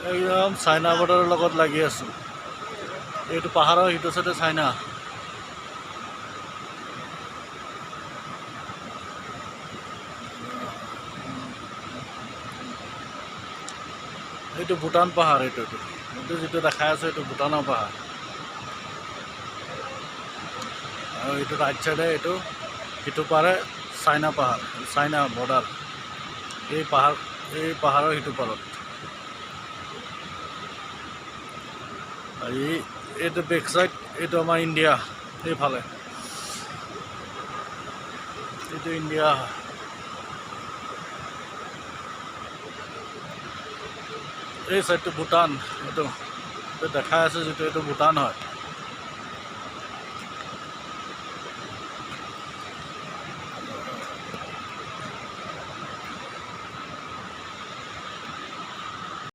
একদম চাইনা বৰ্ডাৰৰ লগত লাগি আছোঁ। এইটো পাহাৰৰ সিটো চাইডে চাইনা। এইটো ভূটান পাহাৰ। এইটো যিটো দেখাই আছে এইটো ভূটানৰ পাহাৰ। আৰু এইটো ৰাইট চাইডে এইটো সিটো পাৰে চাইনা পাহাৰ, চাইনা বৰ্ডাৰ। এই পাহাৰৰ সিটো পাৰত। এইটো বেক চাইড, এইটো আমাৰ ইণ্ডিয়া। এইফালে এইটো ইণ্ডিয়া হয়। এই চাইডটো ভূটান। এইটো দেখাই আছে যিটো এইটো ভূটান হয়।